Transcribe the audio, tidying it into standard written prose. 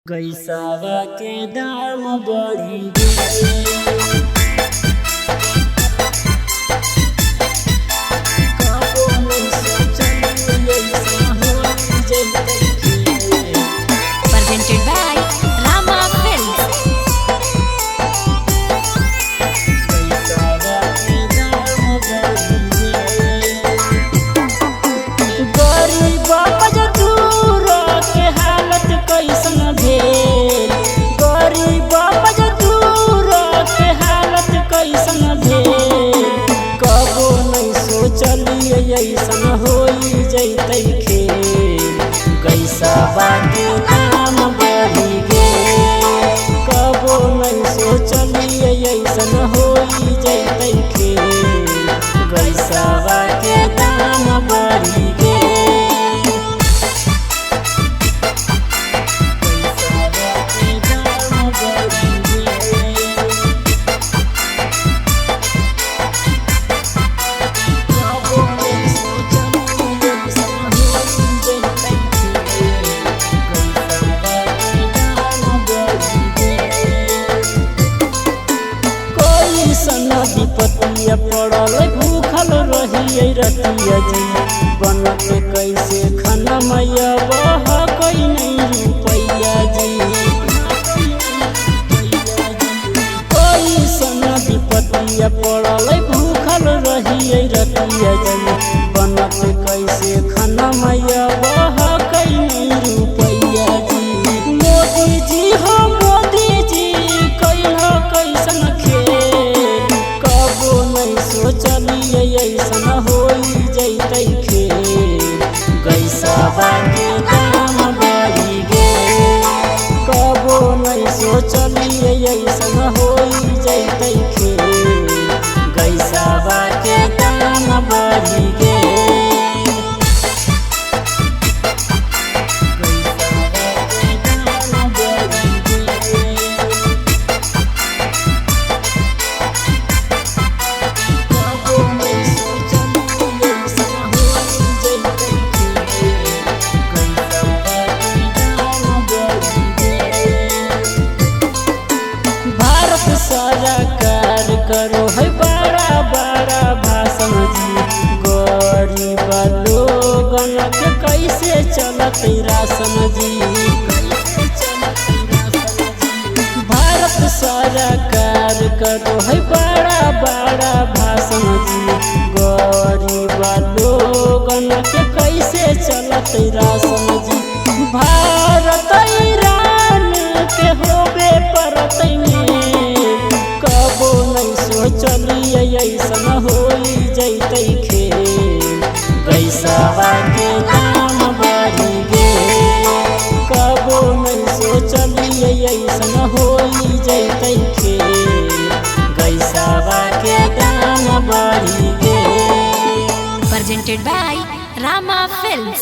गैसावा के दाम बढ़ी गए। कबो नहीं सोचली ऐसा होई जइतै। Presented by Rama Films. गैसावा के दाम बढ़ी गए। गरीब मजदूर के हालत कैसन भेल। गरीब मजदूर के हालत कैसन भेल। कबो नहीं सोचलिए ऐसन होई जइतै खेल। गैसावा के दाम बढ़ी गेल। कबो नहीं सोचलिए ऐसन होई जइतै खेल। गैसावा के दाम बढ़ी गेल। गैसावा के दाम बढ़ी गेल। कबो नहीं सोचलिए ऐसन होई जइतै खेल। गैसावा के दाम बढ़ी गेल। कैसन विपत्तिया पड़ल भूखल रहिए रतिया जी। बनत कैसे खाना मैया बह कई नहीं रुपैया जी। कैसन विपत्तिया पड़ल भूखल रहिए रतिया जी। बनत कैसे खाना मैया बह कई नहीं रुपैया जी। मोदी जी हो मोदी जी कैला कैसन खेल। कबो नहीं सोचलिए ऐसन होई जइतै खेल। गैसावा के दाम बढ़ी गेल। कबो नहीं सोचलिए ऐसन होई जइतै खेल। गैसावा के दाम बढ़ी गेल। गैसावा के दाम बढ़ी गेल। कबो नहीं सोचलिए ऐसन होई जइतै खेल। गैसावा के दाम बढ़ी गेल। भारत सरकार करो है बड़ा बड़ा भाषण जी। गरीब लोगन के कैसे चलते राशन जी। भारत सरकार करो है बड़ा बड़ा भाषण जी। गरीब लोगन के कैसे चलते राशन जी। भारत ईरान के होबे परतै में। कबो नहीं सोचलिए ऐसन होई जइतै खेल। गैसावा के दाम बढ़ी गेल। कबो नहीं सोचलिए ऐसन होई जइतै खेल। गैसावा के दाम बढ़ी गेल। Presented by Rama Films.